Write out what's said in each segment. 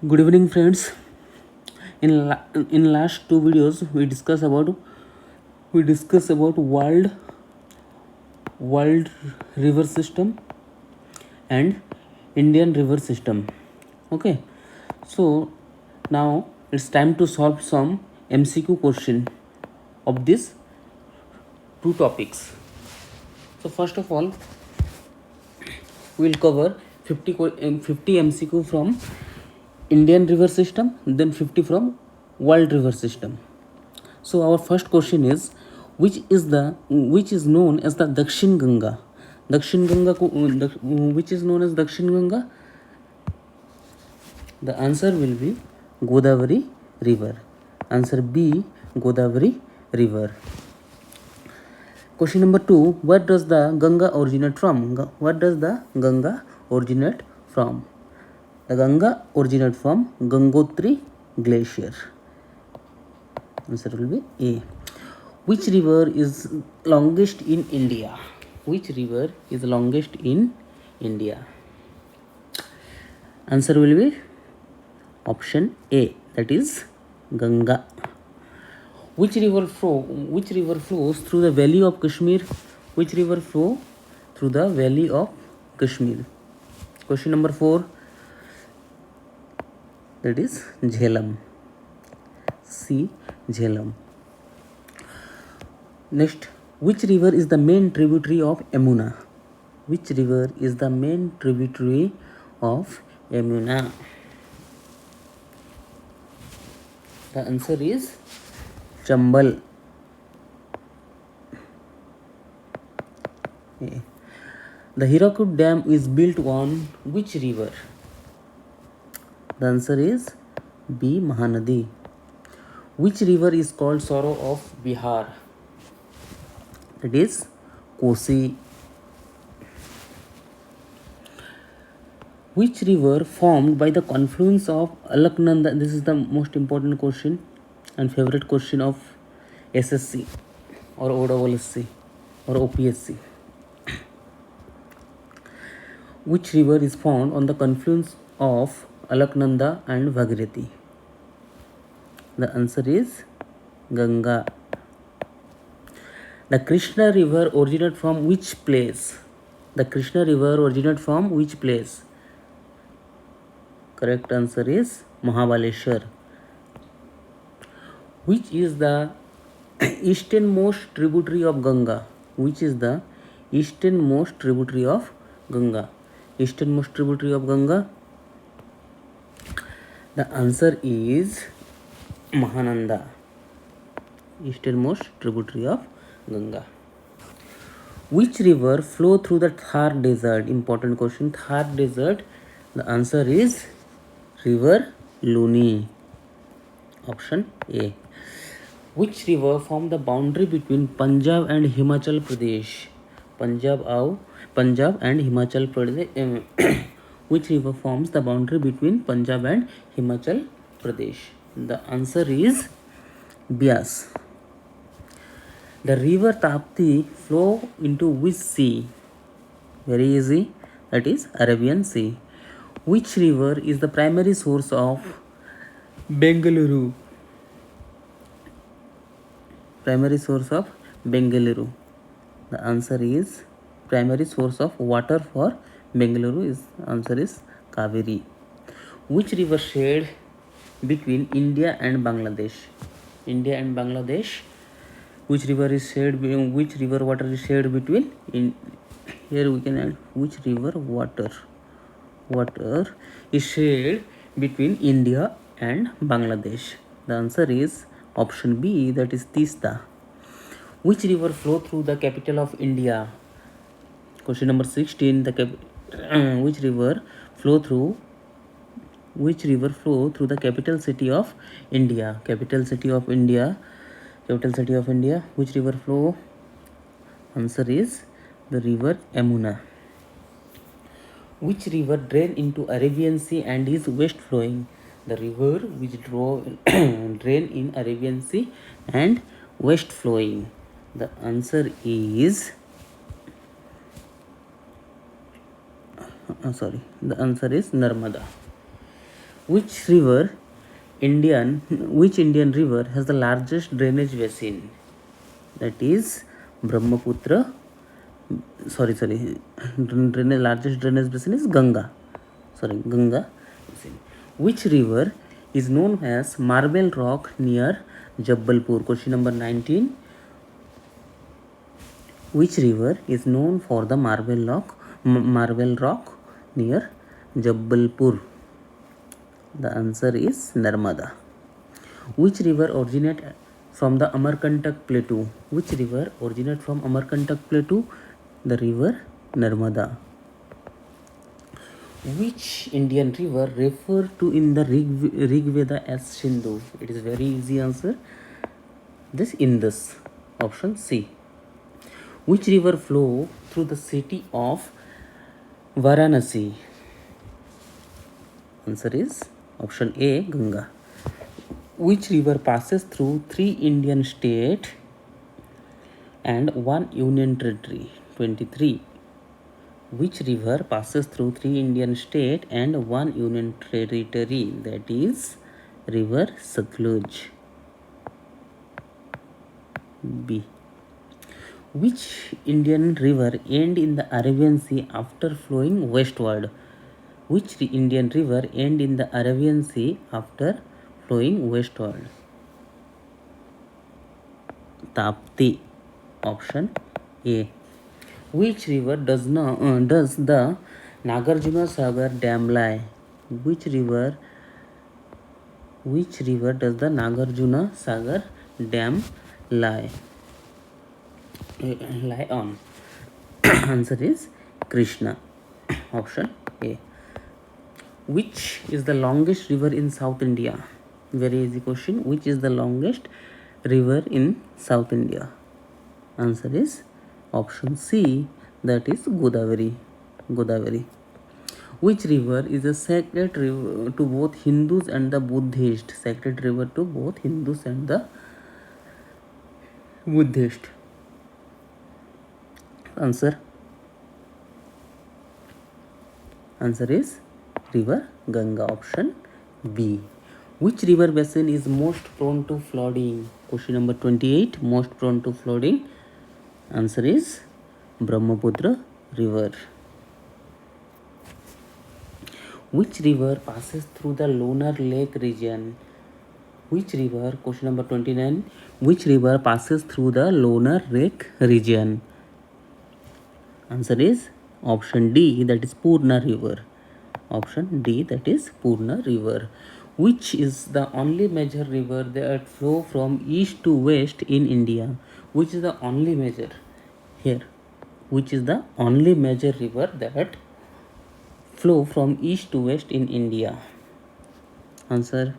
Good evening, friends. In last two videos, we discuss about world river system and Indian river system. Okay, so now it's time to solve some MCQ question of these two topics. So first of all, we'll cover 50 MCQ from Indian river system, then 50 from world river system. So our first question is, which is known as the Dakshin Ganga? Dakshin Ganga, which is known as Dakshin Ganga? The answer will be Godavari river. Answer B, Godavari river. Question number 2, where does the Ganga originate from? What does the Ganga originate from? The Ganga originate from Gangotri glacier. Answer will be A. Which river is longest in India? Which river is longest in India? Answer will be option A, that is Ganga. Which river flows through the valley of Kashmir? Which river flow through the valley of Kashmir? Question number 4, that is Jhelum. C, Jhelum. Next, which river is the main tributary of Yamuna? Which river is the main tributary of Yamuna? The answer is Chambal. The Hirakud Dam is built on which river? The answer is B, Mahanadi. Which river is called Sorrow of Bihar? That is Kosi. Which river formed by the confluence of Alaknanda? This is the most important question and favorite question of SSC or OSSC or OPSC. Which river is found on the confluence of Alaknanda and Bhagirathi? The answer is Ganga. The Krishna river originated from which place? The Krishna river originated from which place? Correct answer is Mahabaleshwar. Which is the easternmost tributary of Ganga? Which is the easternmost tributary of Ganga? Easternmost tributary of Ganga? The answer is Mahananda. Easternmost tributary of Ganga. Which river flow through the Thar desert? Important question. Thar desert. The answer is river Luni. Option A. Which river form the boundary between Punjab and Himachal Pradesh? Punjab and Himachal Pradesh. Which river forms the boundary between Punjab and Himachal Pradesh? The answer is Bias. The river Tapti flow into which sea? Very easy. That is Arabian Sea. Which river is the primary source of Bengaluru? Primary source of Bengaluru. The answer is primary source of water for Bengaluru is answer is Kaveri. Which river shared between India and Bangladesh? India and Bangladesh. Which river is shared? Which river water is shared between? Here we can add which river water is shared between India and Bangladesh. The answer is option B, that is Tista. Which river flow through the capital of India? Question number 16. Which river flow through the capital city of India? Capital city of India. Which river flow? Answer is the river Yamuna. Which river drain into Arabian Sea and is west flowing? The river which drain in Arabian Sea and west flowing. The answer is The answer is Narmada. Which Indian river has the largest drainage basin? That is Brahmaputra. Largest drainage basin is Ganga. Ganga basin. Which river is known as Marble Rock near Jabbalpur? Question number 19. Which river is known for the Marble Rock near Jabbalpur? The answer is Narmada. Which river originates from the Amarkantak Plateau? Which river originates from Amarkantak Plateau? The river Narmada. Which Indian river referred to in the Rig Veda as Sindhu? It is very easy answer. This Indus. Option C. Which river flow through the city of Varanasi? Answer is option A, Ganga. Which river passes through 3 Indian states and 1 union territory? 23. Which river passes through 3 Indian states and 1 union territory? That is river Satluj. B. Which Indian river end in the Arabian Sea after flowing westward? Which Indian river end in the Arabian Sea after flowing westward? Tapti. Option A. Which river does the Nagarjuna Sagar Dam lie? Which river does the Nagarjuna Sagar Dam lie on? Answer is Krishna. Option A. Which is the longest river in South India? Very easy question. Which is the longest river in South India? Answer is option C, that is Godavari. Which river is a sacred river to both Hindus and the Buddhists? Sacred river to both Hindus and the Buddhists. Answer is river Ganga. Option B. Which river basin is most prone to flooding? Question number 28. Most prone to flooding. Answer is Brahmaputra river. Which river passes through the Lonar Lake region? Which river? Question number 29. Which river passes through the Lonar Lake region? Answer is option D, that is Purna river. Option D, that is Purna river. Which is the only major river that flow from east to west in India? Which is the only major here? Which is the only major river that flow from east to west in India? Answer,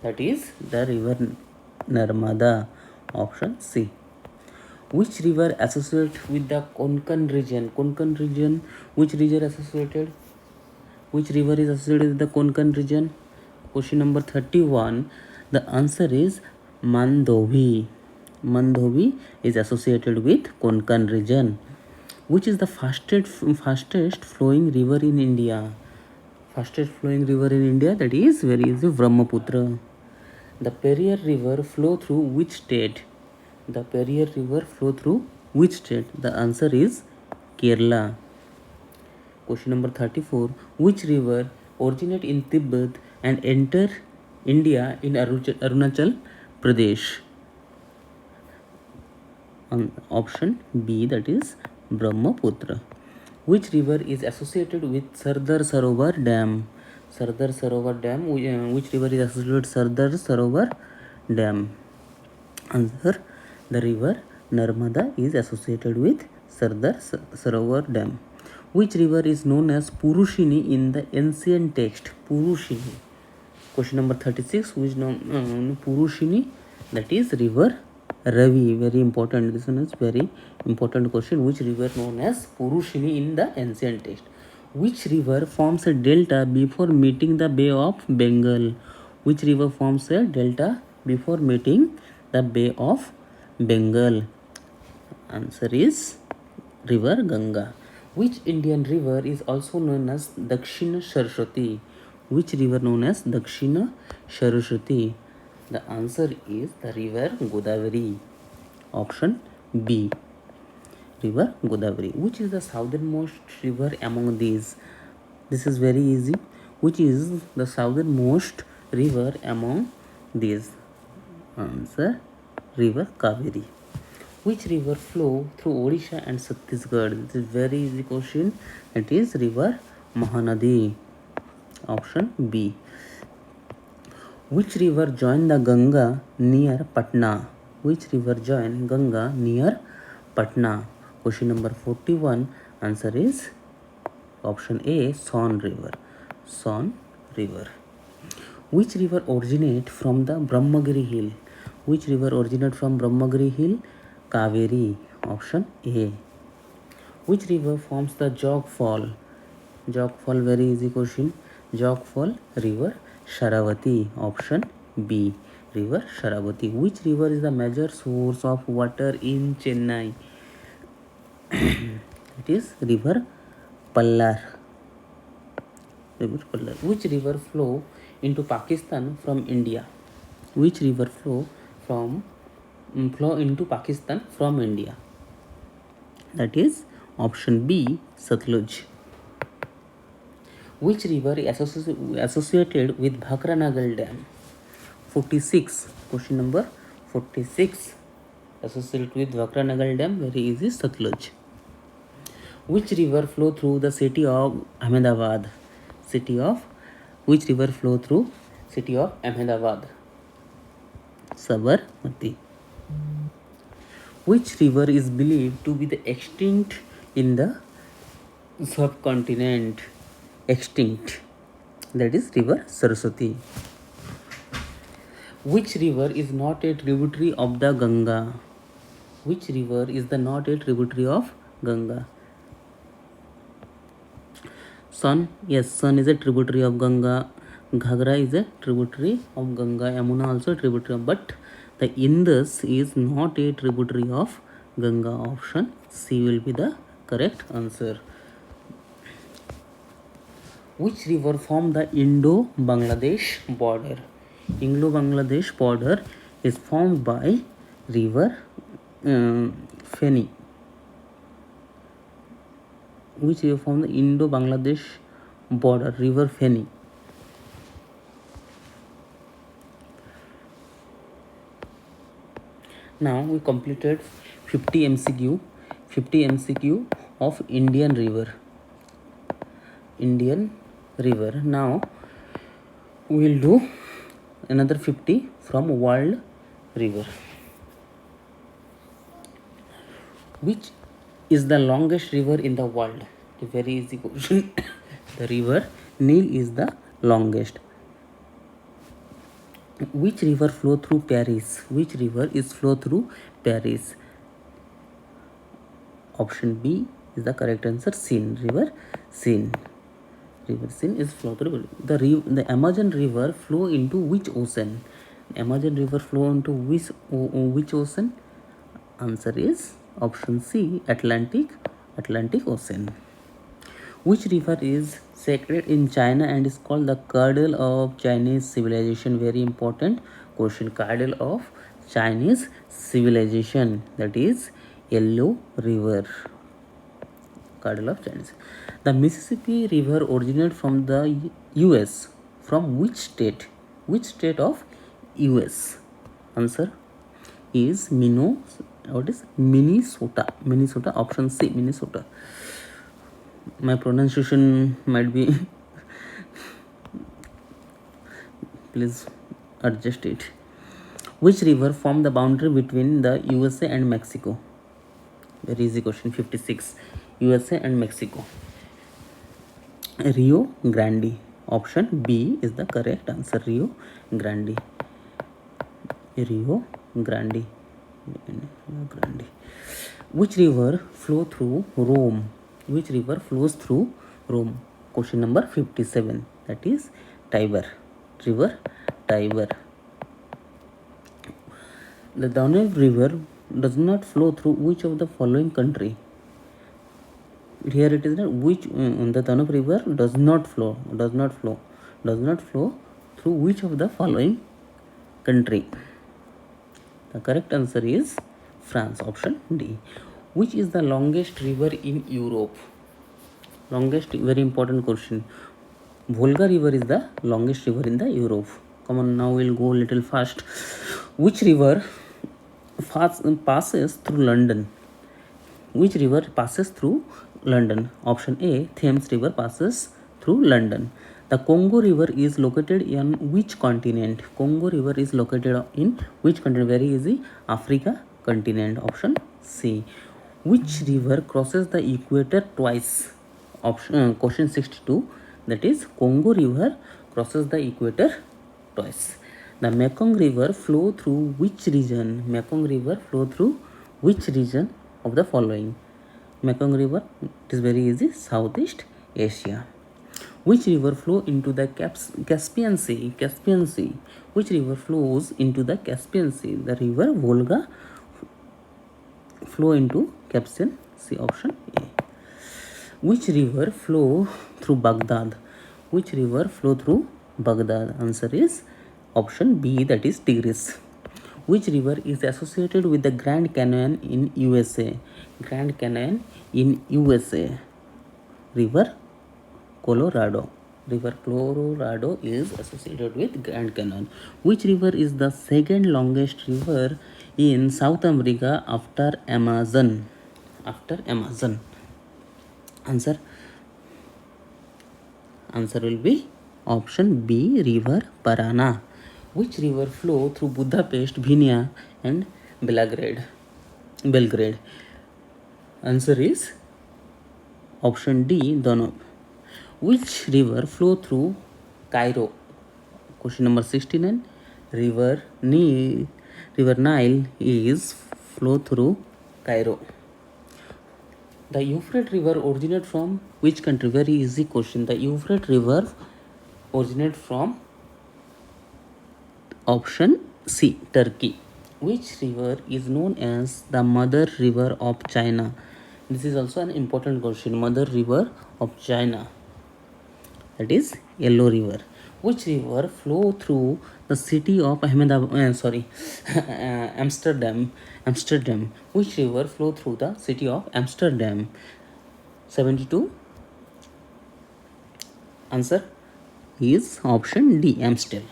that is the river Narmada. Option C. Which river associated with the Konkan region? Konkan region. Which river associated? Which river is associated with the Konkan region? Question number 31. The answer is Mandobhi. Mandobhi is associated with Konkan region. Which is the fastest flowing river in India? Fastest flowing river in India, that is very easy, Brahmaputra. The Periyar river flow through which state? The Periyar river flow through which state? The answer is Kerala. Question number 34. Which river originate in Tibet and enter India in Arunachal Pradesh? Option B, that is Brahmaputra. Which river is associated with Sardar Sarovar Dam? Sardar Sarovar Dam. Which river is associated with Sardar Sarovar Dam? Answer, the river Narmada is associated with Sardar Sarovar Dam. Which river is known as Purushini in the ancient text? Purushini. Question number 36. Which Purushini? That is river Ravi. Very important. This one is very important question. Which river known as Purushini in the ancient text? Which river forms a delta before meeting the Bay of Bengal? Which river forms a delta before meeting the Bay of Bengal? Answer is river Ganga. Which Indian river is also known as Dakshina Saraswati? Which river known as Dakshina Saraswati? The answer is the river Godavari. Option B, river Godavari. Which is the southernmost river among these? This is very easy. Which is the southernmost river among these? Answer, river Kaveri. Which river flow through Odisha and Chhattisgarh? This is very easy question. It is river Mahanadi. Option B. Which river join the Ganga near Patna? Which river join Ganga near Patna? Question number 41. Answer is option A, Son River. Son River. Which river originate from the Brahmagiri hill? Which river originate from Brahmagiri hill? Kaveri. Option A. Which river forms the Jog Fall? Jog Fall, very easy question. Jog Fall, river Sharavati. Option B, river Sharavati. Which river is the major source of water in Chennai? It is river Pallar. River Pallar. Which river flow into Pakistan from India? Which river flow into Pakistan from India? That is option B, Satluj. Which river is associated with Bhakranagal Dam? 46. Question number 46. Associated with Bhakranagal Dam, very easy, Satluj. Which river flow through the city of Ahmedabad? Which river flow through city of Ahmedabad? Sabarmati. Which river is believed to be the extinct in the subcontinent? Extinct. That is river Saraswati. Which river is not a tributary of the Ganga? Which river is not a tributary of Ganga? Son, yes, Son is a tributary of Ganga. Ghagra is a tributary of Ganga. Yamuna also a tributary of, but the Indus is not a tributary of Ganga. Option C will be the correct answer. Which river form the Indo-Bangladesh border? Indo-Bangladesh border is formed by river Feni. Which river form the Indo-Bangladesh border? River Feni. Now we completed 50 MCQ of Indian river. Now we will do another 50 from world river. Which is the longest river in the world? A very easy question. The river Nile is the longest. Which river flow through Paris? Which river is flow through Paris? Option B is the correct answer. Seine. River Seine. River Seine is flow through. The Amazon river flow into which ocean? Amazon river flow into which ocean? Answer is option C, Atlantic Ocean. Which river is sacred in China and is called the cradle of Chinese civilization? Very important question. Cradle of Chinese civilization, that is Yellow River. Cradle of Chinese. The Mississippi River originated from the US. From which state? Which state of US? Answer is Minnesota. Option C, Minnesota. My pronunciation might be please adjust it. Which river form the boundary between the USA and Mexico? Very easy question. 56. USA and Mexico. Rio Grande. Option B is the correct answer. Rio Grande. Which river flows through Rome? Question number 57. That is Tiber. River Tiber. The Danube River does not flow through which of the following country? Here it is which the Danube River does not flow does not flow through which of the following country? The correct answer is France, option D. Which is the longest river in Europe? Longest, very important question. Volga river is the longest river in the Europe. Come on, now we'll go a little fast. Which river passes through London? Which river passes through London? Option A, Thames river passes through London. The Congo river is located in which continent? Congo river is located in which continent? Very easy, Africa continent. Option C. Which river crosses the equator twice? Question 62, that is Congo river crosses the equator twice. The Mekong river flow through which region? Mekong river flow through which region of the following? Mekong river, it is very easy, Southeast Asia. Which river flow into the Caspian Sea? Caspian Sea. Which river flows into the Caspian Sea? The river Volga flow into Caspian Sea. Option A. Which river flow through Baghdad? Which river flow through Baghdad? Answer is option B, that is Tigris. Which river is associated with the Grand Canyon in USA? Grand Canyon in USA. River Colorado. River Colorado is associated with Grand Canyon. Which river is the second longest river in South America after Amazon? After Amazon. Answer will be option B, river Parana. Which river flow through Budapest, Vienna and Belgrade? Answer is option D, Danube. Which river flow through Cairo? Question number 69. River Nile is flow through Cairo. The Euphrates river originates from which country? Very easy question. The Euphrates river originates from option C, Turkey. Which river is known as the mother river of China? This is also an important question. Mother river of China, that is Yellow River. Which river flow through the city of Amsterdam? Which river flow through the city of Amsterdam? 72. Answer is option D, Amstel.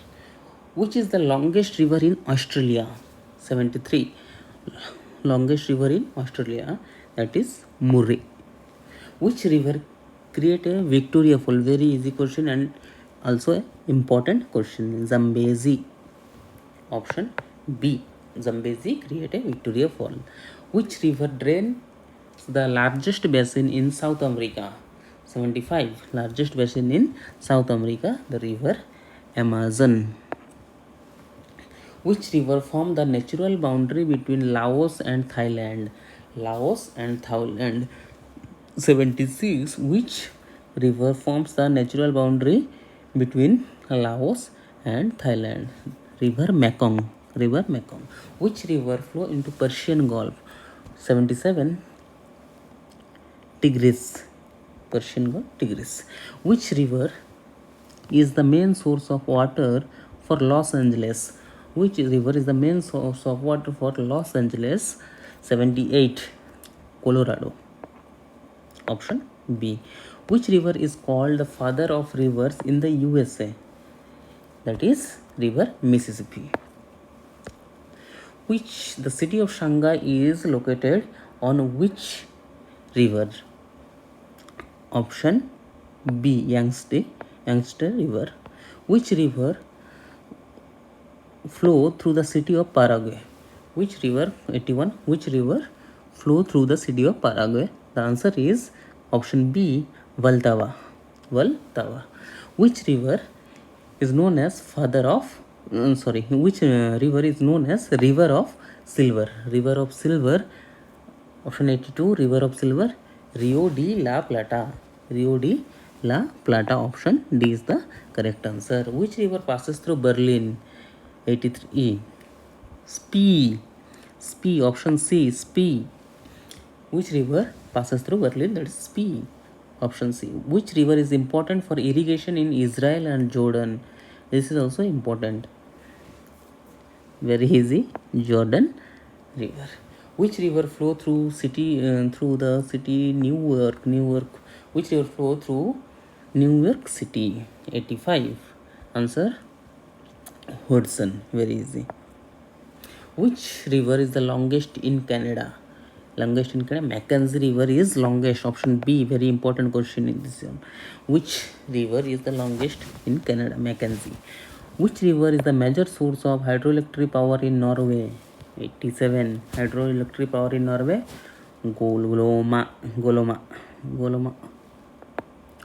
Which is the longest river in Australia? 73. Longest river in Australia, that is Murray. Which river create a Victoria Fall? Very easy question and also an important question. Zambezi. Option B, Zambezi create a Victoria Fall. Which river drains the largest basin in South America? 75. Largest basin in South America, the river Amazon. Which river form the natural boundary between Laos and Thailand? 76. Which river forms the natural boundary between Laos and Thailand? River Mekong. Which river flow into Persian Gulf? 77. Tigris. Persian Gulf, Tigris. Which river is the main source of water for Los Angeles? Which river is the main source of water for Los Angeles? 78. Colorado. Option B. Which river is called the father of rivers in the USA? That is river Mississippi. Which the city of Shanghai is located on which river? Option B, Yangtze River. Which river flow through the city of Paraguay? Which river, 81, which river flow through the city of Paraguay? The answer is option B, Vltava. Which river is known as which river is known as river of silver? Option 82, river of silver, Rio de la Plata. Option D is the correct answer. Which river passes through Berlin? 83. Spee. Option C, Spee. Which river passes through Berlin? That is Spee. Option C. Which river is important for irrigation in Israel and Jordan? This is also important. Very easy. Jordan River. Which river flow through the city New York? Which river flow through New York City? 85. Answer Hudson. Very easy. Which river is the longest in Canada? Longest in Canada, Mackenzie River is longest. Option B. Very important question in this one. Which river is the longest in Canada? Mackenzie. Which river is the major source of hydroelectric power in Norway? 87. Hydroelectric power in Norway, Goloma.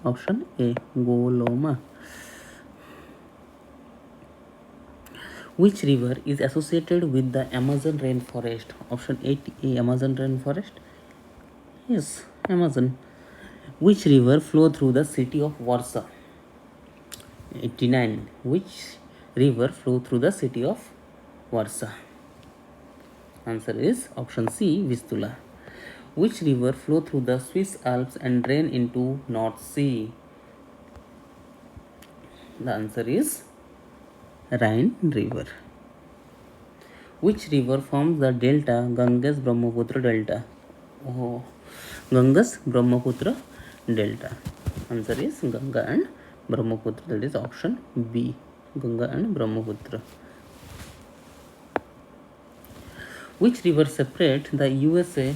Option A. Goloma. Which river is associated with the Amazon rainforest? Option A. Amazon rainforest. Yes, Amazon. Which river flow through the city of Warsaw? 89. Which river flow through the city of Warsaw? Answer is option C. Vistula. Which river flow through the Swiss Alps and drain into North Sea? The answer is Rhine River. Which river forms the delta Ganges Brahmaputra delta? Ganges Brahmaputra delta. Answer is Ganga and Brahmaputra. That is option B. Ganga and Brahmaputra. Which river separate the USA?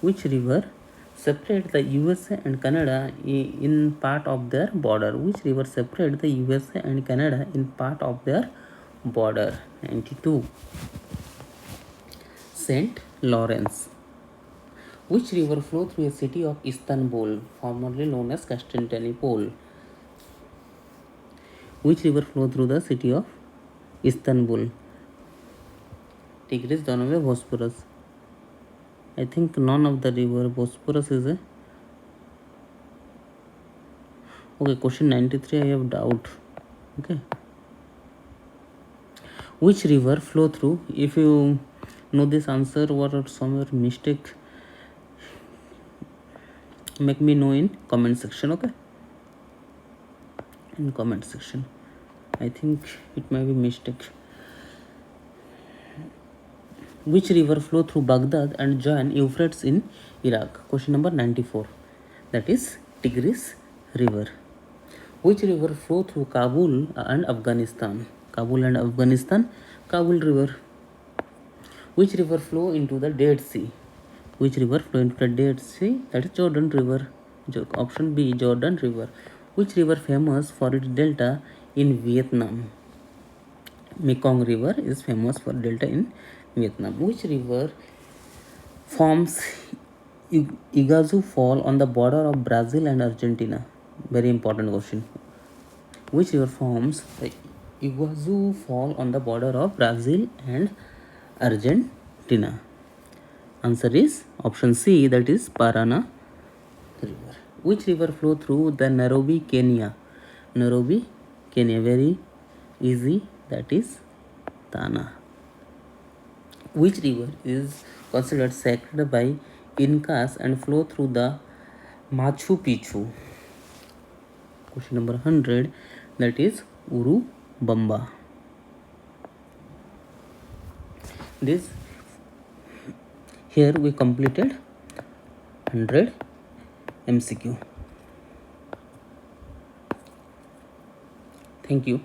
Which river separate the USA and Canada in part of their border? Which river separate the USA and Canada in part of their border? 92. Saint Lawrence. Which river flow through a city of Istanbul, formerly known as Constantinople? Which river flow through the city of Istanbul? Tigris, Danube, Bosporus. I think none of the river. Bosporus is a... Okay, question 93 I have doubt. Okay. Which river flow through? If you know this answer or somewhere mistake, make me know in comment section. Okay, in comment section. I think it may be mistake. Which river flow through Baghdad and join Euphrates in Iraq? Question number 94. That is Tigris River. Which river flow through Kabul and Afghanistan? Kabul River. Which river flow into the Dead Sea? Which river flow into the Dead Sea? That is Jordan River. Option B, Jordan River. Which river famous for its delta in Vietnam? Mekong River is famous for delta in Vietnam. Which river forms Iguazu Fall on the border of Brazil and Argentina? Very important question. Which river forms the Iguazu Fall on the border of Brazil and Argentina? Answer is option C, that is Parana River. Which river flow through the Nairobi, Kenya? Very easy, that is Tana. Which river is considered sacred by Incas and flow through the Machu Picchu? Question number 100, that is Urubamba. Here we completed 100 MCQ. Thank you.